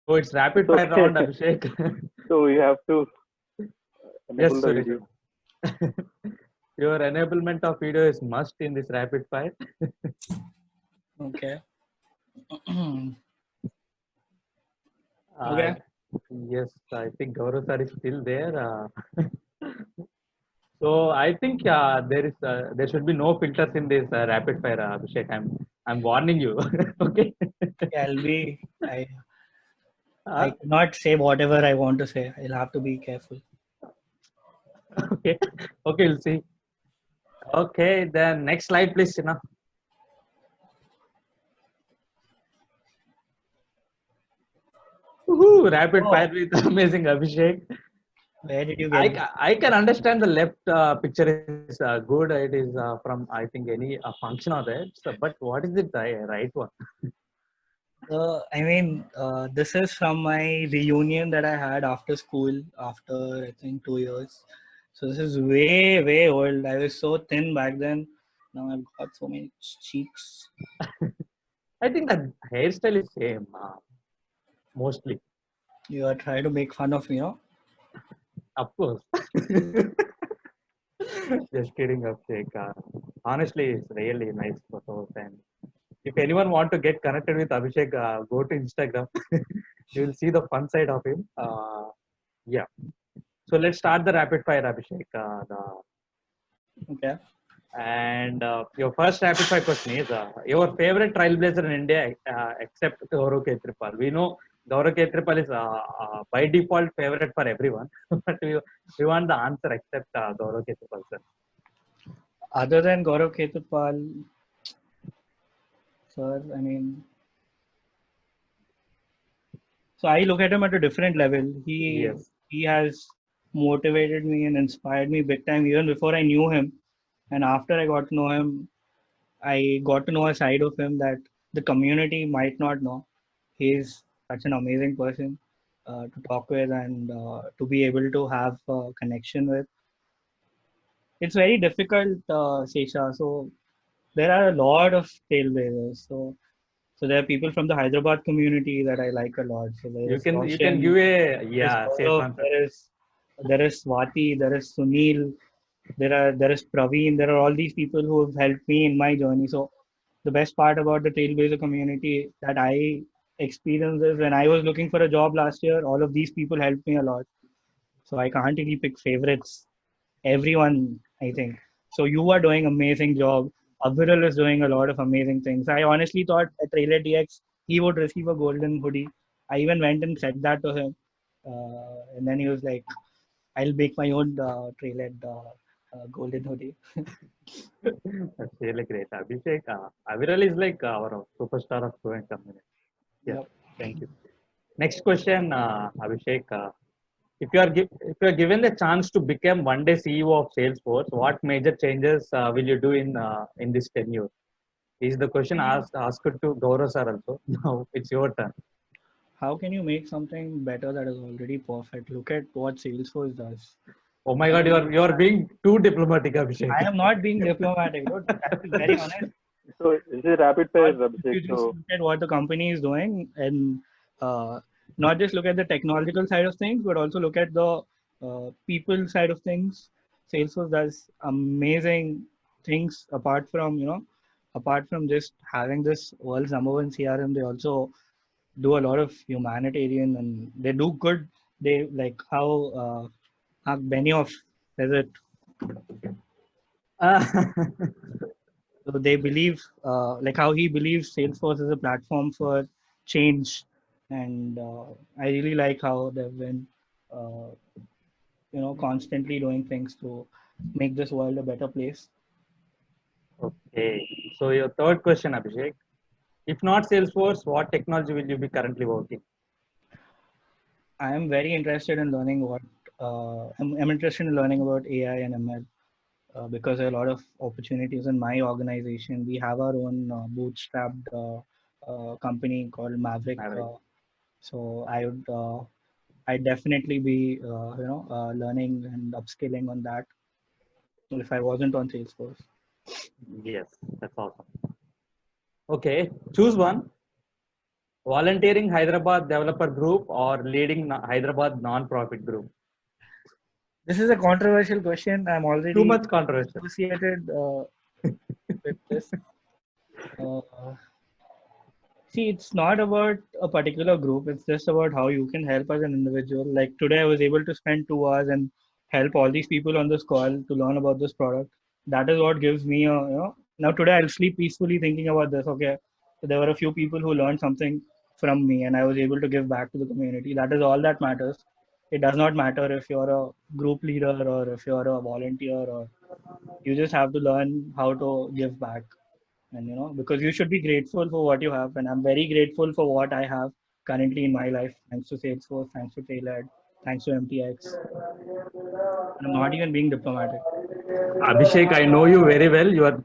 Oh, it's rapid So, fire round, Abhishek. so you have to Yes, enable the Suresh. video. Your enablement of video is must in this rapid fire. Okay. Uh, Okay. yes, I think Gaurav sir is still there. So I think there should be no filters in this rapid fire, Abhishek. I'm warning you. Okay. Yeah, I'll be. I Uh, cannot say whatever I want to say. I'll have to be careful. okay. Okay, we'll see. Okay, then next slide, please, Sina. Woohoo, rapid Oh, fire with amazing Abhishek. where did you get this? I can understand the left picture is good. It is from I think any function or that. So, but what is the right one? This is from my reunion that I had after school after I think 2 years. So this is way, way old. I was so thin back then. Now I've got so many cheeks. I think the hairstyle is same mostly. You are trying to make fun of me, no? Of course. Just kidding, Abhishek. Honestly, it's really nice photos. And if anyone want to get connected with Abhishek, go to Instagram. You will see the fun side of him. Yeah. So let's start the rapid fire, Abhishek. Okay. And your first rapid fire question is your favorite trailblazer in India, except Gaurav Ketripal. We know Gaurav Ketripal is by default favorite for everyone, but we want the answer except Gaurav Ketripal, sir. Other than Gaurav Khetapal, sir, I mean, so I look at him at a different level. Yes. He has motivated me and inspired me big time even before I knew him. And after I got to know him, I got to know a side of him that the community might not know. He's such an amazing person to talk with and to be able to have a connection with. It's very difficult, Sesha. So there are a lot of trailblazers. So there are people from the Hyderabad community that I like a lot. So there is You can Roshan, give a there is safe Gaurav, answer. there is Swati, there is Sunil, there is Praveen. There are all these people who have helped me in my journey. So the best part about the Trailblazer community that I experienced is when I was looking for a job last year, all of these people helped me a lot. So I can't really pick favorites. Everyone, I think. So you are doing amazing job. Aviral is doing a lot of amazing things. I honestly thought at Trailer DX he would receive a golden hoodie. I even went and said that to him, and then he was like, "I'll make my own Trailer golden hoodie." That's really great. Abhishek, Aviral is like our superstar of student community. Yeah, Yep. thank you. Next question, Abhishek. If you are given the chance to become one day CEO of Salesforce, what major changes will you do in this tenure? Is the question asked to Gaurav sir also. Now it's your turn. How can you make something better that is already perfect? Look at what Salesforce does. Oh my I God, mean, you are being too diplomatic, Abhishek. I am not being diplomatic, but that is very honest. So this is rapid fire, Not Abhishek. you just So look at what the company is doing and uh, not just look at the technological side of things, but also look at the people side of things. Salesforce does amazing things apart from just having this world's number one CRM. They also do a lot of humanitarian and they do good. They like how Benioff says it. Uh, So they believe, like how he believes Salesforce is a platform for change, and I really like how they've been, uh, constantly doing things to make this world a better place. okay. So your third question, Abhishek. If not Salesforce, what technology will you be currently working? I am very interested in learning I'm interested in learning about AI and ML because there are a lot of opportunities in my organization. We have our own bootstrapped company called Maverick. Maverick. So I definitely be learning and upskilling on that if I wasn't on Salesforce. Yes, that's awesome. Okay, choose one. Volunteering Hyderabad Developer Group or leading Hyderabad non-profit group? This is a controversial question. I'm Too already much controversial. associated with this. Uh, See, it's not about a particular group. It's just about how you can help as an individual. Like today, I was able to spend 2 hours and help all these people on this call to learn about this product. That is what gives me now today I'll sleep peacefully thinking about this. Okay, so there were a few people who learned something from me, and I was able to give back to the community. That is all that matters. It does not matter if you're a group leader or if you're a volunteer, or you just have to learn how to give back. And because you should be grateful for what you have, and I'm very grateful for what I have currently in my life, thanks to Salesforce, thanks to Tailhead, thanks to MTX. And I'm not even being diplomatic. Abhishek, I know you very well. You are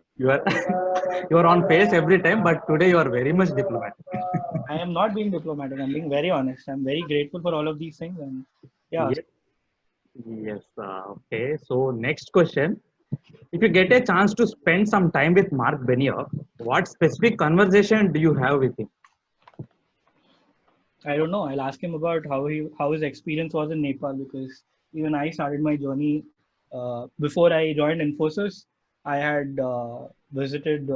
you are on pace every time, but today you are very much diplomatic. I am not being diplomatic. I'm being very honest. I'm very grateful for all of these things. And yeah, Yes. Yes. Okay. So next question. If you get a chance to spend some time with Mark Benioff, what specific conversation do you have with him? I don't know. I'll ask him about how his experience was in Nepal, because even I started my journey before I joined Infosys. I had visited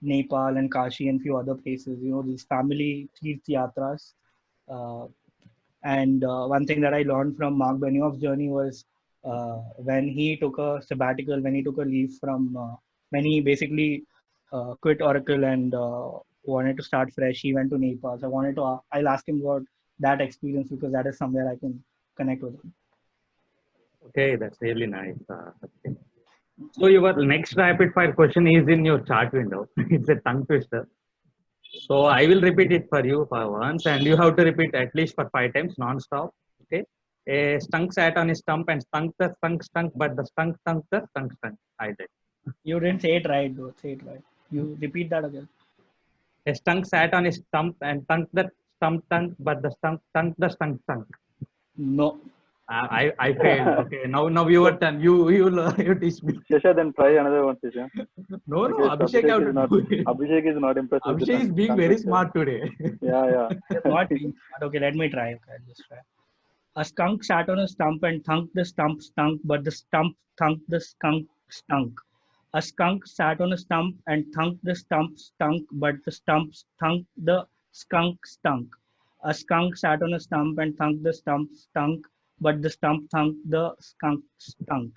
Nepal and Kashi and few other places. These family Tirth yatras. Uh, and one thing that I learned from Mark Benioff's journey was when he took a sabbatical, when he took a leave from, when he basically quit Oracle and wanted to start fresh. He went to Nepal. So I'll ask him about that experience, because that is somewhere I can connect with him. Okay, that's really nice. Okay. So your next rapid fire question is in your chart window. It's a tongue twister. So I will repeat it for you for once, and you have to repeat at least for 5 times non-stop. Okay. A skunk sat on a stump and stunk, but the stunk stunk the stunk stunk. I did. You didn't say it right, though. Say it right. You repeat that again. A skunk sat on a stump and stunk, but the stunk the stunk. No. I failed. Okay, now your turn. You teach me. Shasha, then try another one, Shasha. No, Because Abhishek have to do it. Abhishek is not impressed with Abhishek is being very smart today. Yeah. Not being smart. Okay, let me try. Okay, I'll just try. A skunk sat on a stump and thunked the stump stunk, but the stump thunked the skunk stunk. A skunk sat on a stump and thunked the stump stunk, but the stump thunked the skunk stunk. A skunk sat on a stump and thunked the stump stunk, but the stump thunked the skunk stunk.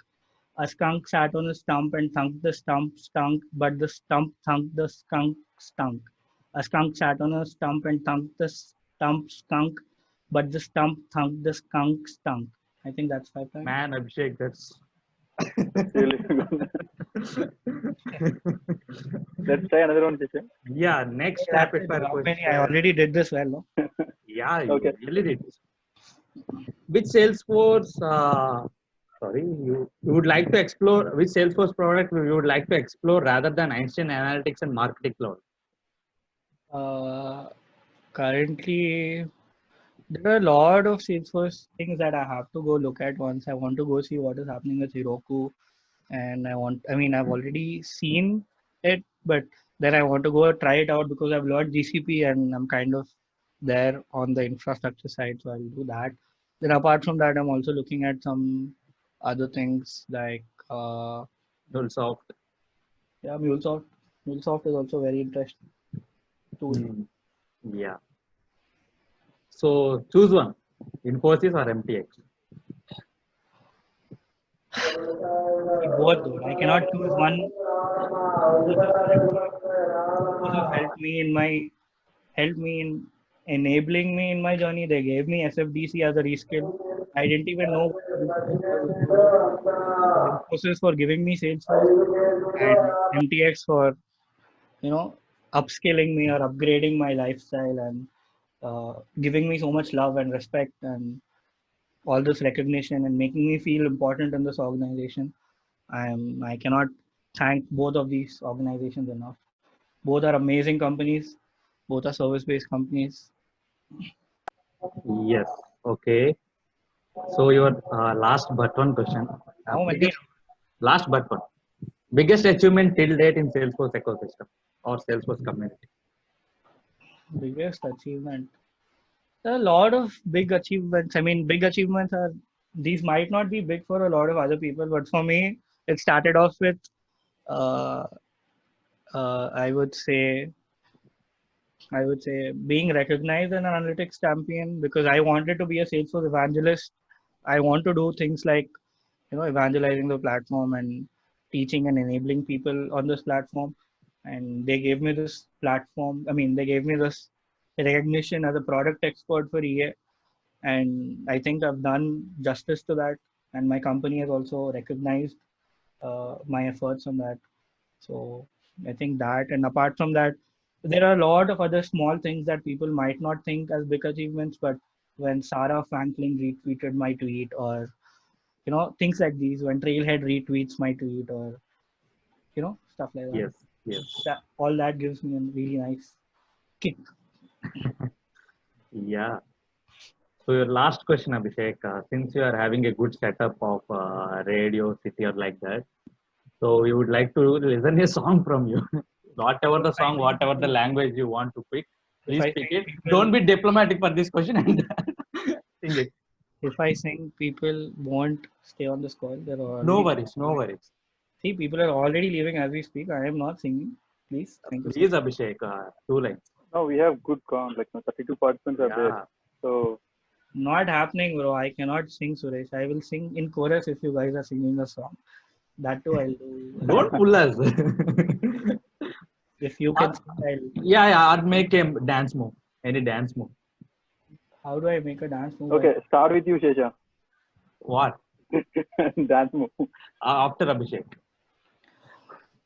A skunk sat on a stump and thunked the stump stunk, but the stump thunked the skunk stunk. A skunk sat on a stump and thunked the stump skunk, but the stump thunked the skunk stunk. I think that's 5 times. Man, Abhishek, that's Really good. Let's try another one, Shasha. yeah. Next rapid fire I question. already did this well, no? Yeah, you Okay. really did. Which Salesforce? You would like to explore which Salesforce product you would like to explore rather than Einstein Analytics and Marketing Cloud? Currently, there are a lot of Salesforce things that I have to go look at once. I want to go see what is happening with Heroku, and I've already seen it, but then I want to go try it out, because I've learned GCP and I'm kind of there on the infrastructure side, so I'll do that. Then apart from that, I'm also looking at some other things like MuleSoft. MuleSoft. MuleSoft is also very interesting tool. Yeah. So choose one, Infosys or MTX. Both though. I cannot choose one. Infosys helped me in enabling me in my journey. They gave me SFDC as a reskill. I didn't even know what to do. Infosys for giving me Salesforce, and MTX for upskilling me or upgrading my lifestyle, and giving me so much love and respect and all this recognition and making me feel important in this organization. I cannot thank both of these organizations enough. Both are amazing companies. Both are service-based companies. Yes. Okay. So your last but one question. How many? Last but one. Biggest achievement till date in Salesforce ecosystem or Salesforce community. Biggest achievement. There are a lot of big achievements. I mean, big achievements are, these might not be big for a lot of other people, but for me, it started off with, uh, I would say, being recognized as an analytics champion because I wanted to be a Salesforce evangelist. I want to do things like, evangelizing the platform and teaching and enabling people on this platform. And they gave me this platform. I mean, they gave me this recognition as a product expert for EA. And I think I've done justice to that. And my company has also recognized my efforts on that. So I think that, and apart from that, there are a lot of other small things that people might not think as big achievements, but when Sarah Franklin retweeted my tweet, or things like these, when Trailhead retweets my tweet, or stuff like that. Yes, yes. That all that gives me a really nice kick. Yeah. So your last question, Abhishek, since you are having a good setup of Radio City or like that, so we would like to listen a song from you. Whatever the song, whatever the language you want to pick, please I pick sing it. people- Don't be diplomatic for this question and sing it. If I sing, people won't stay on this call. They're already, No worries, no worries. See, people are already leaving as we speak. I am not singing. Please, thank you. Please, Abhishek, 2 lines. No, we have good count. Like 32 participants are there. Yeah. So Not happening, bro. I cannot sing, Suresh. I will sing in chorus if you guys are singing a song. That too, I'll do. Don't pull us. If you can sing, I'll. Yeah, I'd make a dance move. Any dance move. How do I make a dance move? okay, start with you, Shesha. What? Dance move. After Abhishek.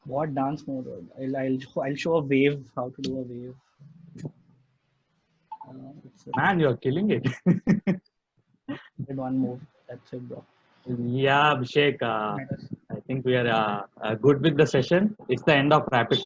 What dance move? I'll show a wave. How to do a wave. Man, you're killing it. Did one move. That's it, bro. Yeah, Abhishek, I think we are good with the session. It's the end of Rapid